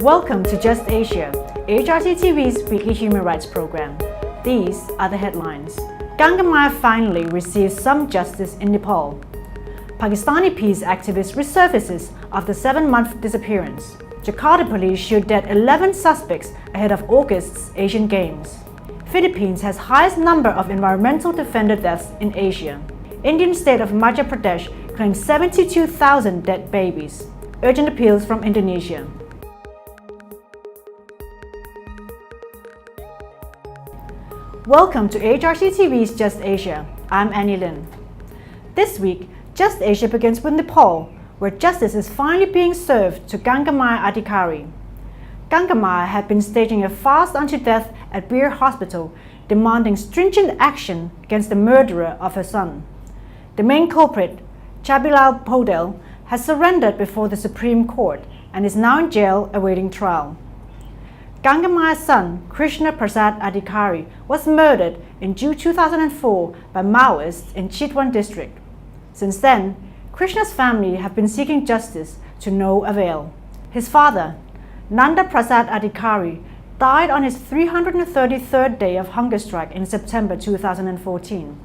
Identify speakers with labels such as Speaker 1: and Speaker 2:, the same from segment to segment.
Speaker 1: Welcome to Just Asia, AHRC TV's weekly human rights program. These are the headlines. Ganga Maya finally receives some justice in Nepal. Pakistani peace activist resurfaces after 7-month disappearance. Jakarta police shoot dead 11 suspects ahead of August's Asian Games. Philippines has highest number of environmental defender deaths in Asia. Indian state of Madhya Pradesh claims 72,000 dead babies. Urgent appeals from Indonesia. Welcome to AHRC TV's Just Asia. I'm Annie Lin. This week, Just Asia begins with Nepal, where justice is finally being served to Ganga Maya Adhikari. Ganga Maya had been staging a fast unto death at Bir Hospital, demanding stringent action against the murderer of her son. The main culprit, Chhabilal Poudel, has surrendered before the Supreme Court and is now in jail awaiting trial. Ganga Maya's son, Krishna Prasad Adhikari, was murdered in June 2004 by Maoists in Chitwan district. Since then, Krishna's family have been seeking justice to no avail. His father, Nanda Prasad Adhikari, died on his 333rd day of hunger strike in September 2014.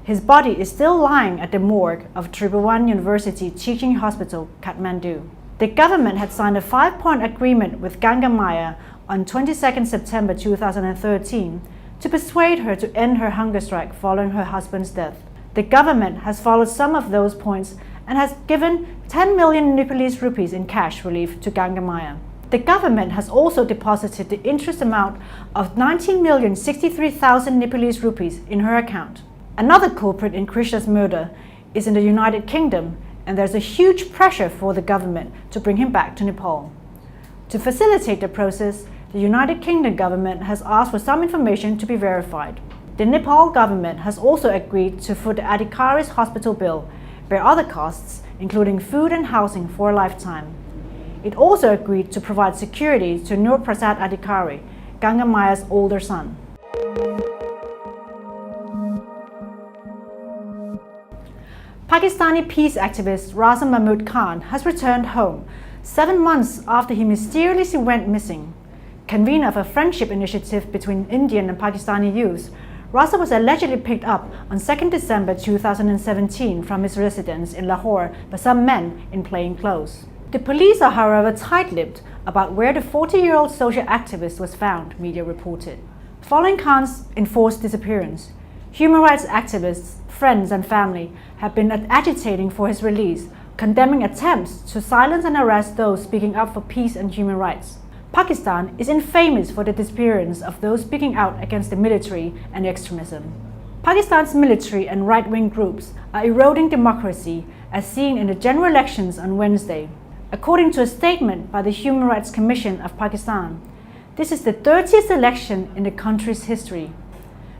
Speaker 1: His body is still lying at the morgue of Tribhuvan University Teaching Hospital, Kathmandu. The government had signed a 5-point agreement with Ganga Maya on 22 September 2013 to persuade her to end her hunger strike following her husband's death. The government has followed some of those points and has given 10 million Nepalese rupees in cash relief to Ganga Maya. The government has also deposited the interest amount of 19,063,000 Nepalese rupees in her account. Another culprit in Krishna's murder is in the United Kingdom, and there's a huge pressure for the government to bring him back to Nepal. To facilitate the process, the United Kingdom government has asked for some information to be verified. The Nepal government has also agreed to foot the Adhikari's hospital bill, bear other costs, including food and housing for a lifetime. It also agreed to provide security to Nur Prasad Adhikari, Ganga Maya's older son. Pakistani peace activist Raza Mahmood Khan has returned home 7 months after he mysteriously went missing. Convener of a friendship initiative between Indian and Pakistani youths, Raza was allegedly picked up on 2 December 2017 from his residence in Lahore by some men in plain clothes. The police are, however, tight-lipped about where the 40-year-old social activist was found, media reported. Following Khan's enforced disappearance, human rights activists, friends and family have been agitating for his release, condemning attempts to silence and arrest those speaking up for peace and human rights. Pakistan is infamous for the disappearance of those speaking out against the military and extremism. Pakistan's military and right-wing groups are eroding democracy, as seen in the general elections on Wednesday. According to a statement by the Human Rights Commission of Pakistan, this is the 30th election in the country's history.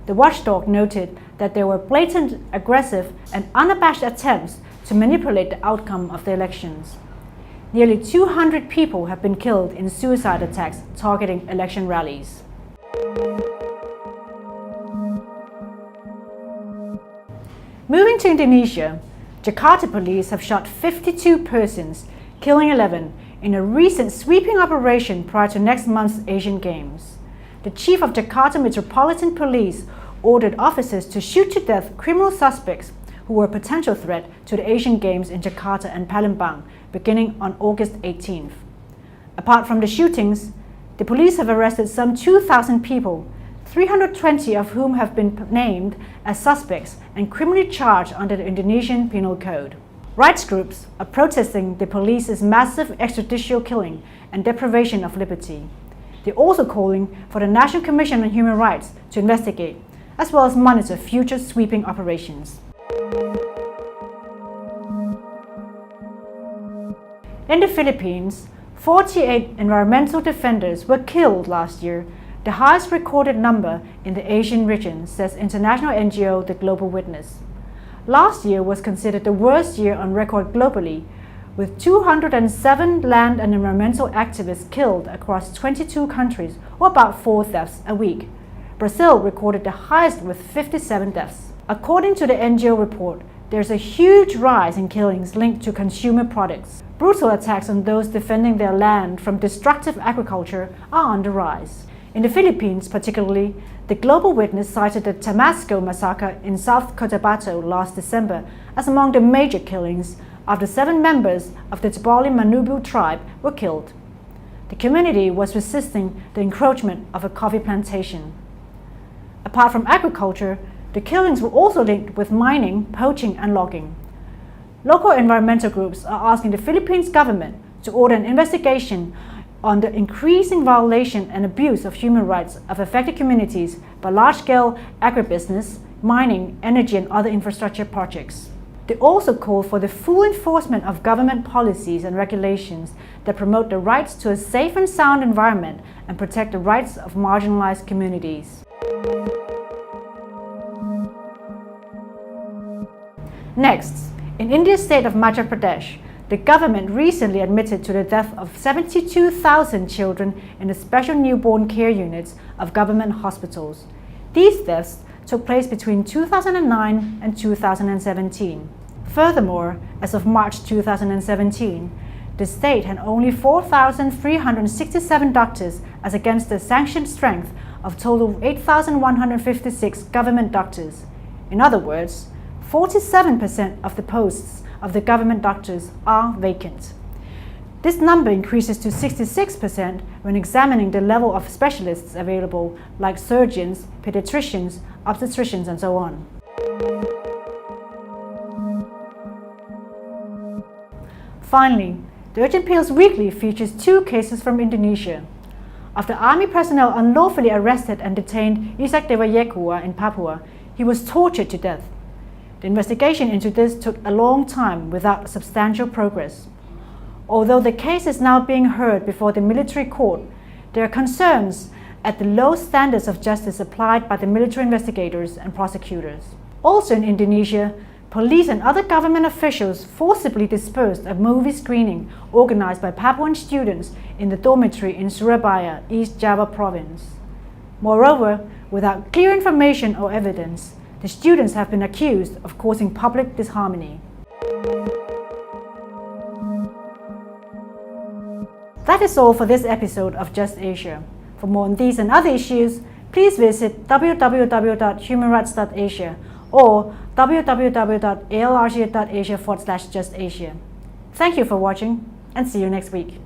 Speaker 1: The watchdog noted that there were blatant, aggressive, and unabashed attempts to manipulate the outcome of the elections. Nearly 200 people have been killed in suicide attacks targeting election rallies. Moving to Indonesia, Jakarta police have shot 52 persons, killing 11, in a recent sweeping operation prior to next month's Asian Games. The chief of Jakarta Metropolitan Police ordered officers to shoot to death criminal suspects who were a potential threat to the Asian Games in Jakarta and Palembang beginning on August 18th. Apart from the shootings, the police have arrested some 2,000 people, 320 of whom have been named as suspects and criminally charged under the Indonesian Penal Code. Rights groups are protesting the police's massive extrajudicial killing and deprivation of liberty. They're also calling for the National Commission on Human Rights to investigate, as well as monitor future sweeping operations. In the Philippines, 48 environmental defenders were killed last year, the highest recorded number in the Asian region, says international NGO The Global Witness. Last year was considered the worst year on record globally, with 207 land and environmental activists killed across 22 countries, or about 4 deaths a week. Brazil recorded the highest with 57 deaths. According to the NGO report, there's a huge rise in killings linked to consumer products. Brutal attacks on those defending their land from destructive agriculture are on the rise. In the Philippines particularly, the Global Witness cited the Tamasco massacre in South Cotabato last December as among the major killings after 7 members of the Tabali Manubu tribe were killed. The community was resisting the encroachment of a coffee plantation. Apart from agriculture, the killings were also linked with mining, poaching and logging. Local environmental groups are asking the Philippines government to order an investigation on the increasing violation and abuse of human rights of affected communities by large-scale agribusiness, mining, energy and other infrastructure projects. They also call for the full enforcement of government policies and regulations that promote the rights to a safe and sound environment and protect the rights of marginalized communities. Next, in India's state of Madhya Pradesh, the government recently admitted to the death of 72,000 children in the special newborn care units of government hospitals. These deaths took place between 2009 and 2017. Furthermore, as of March 2017, the state had only 4,367 doctors as against the sanctioned strength of total 8,156 government doctors. In other words, 47% of the posts of the government doctors are vacant. This number increases to 66% when examining the level of specialists available, like surgeons, pediatricians, obstetricians, and so on. Finally, the Urgent Appeals Weekly features 2 cases from Indonesia. After army personnel unlawfully arrested and detained Isak Dewayekua in Papua, he was tortured to death. The investigation into this took a long time without substantial progress. Although the case is now being heard before the military court, there are concerns at the low standards of justice applied by the military investigators and prosecutors. Also in Indonesia, police and other government officials forcibly dispersed a movie screening organized by Papuan students in the dormitory in Surabaya, East Java province. Moreover, without clear information or evidence, the students have been accused of causing public disharmony. That is all for this episode of Just Asia. For more on these and other issues, please visit www.humanrights.asia or www.ahlrc.asia/justasia. Thank you for watching and see you next week.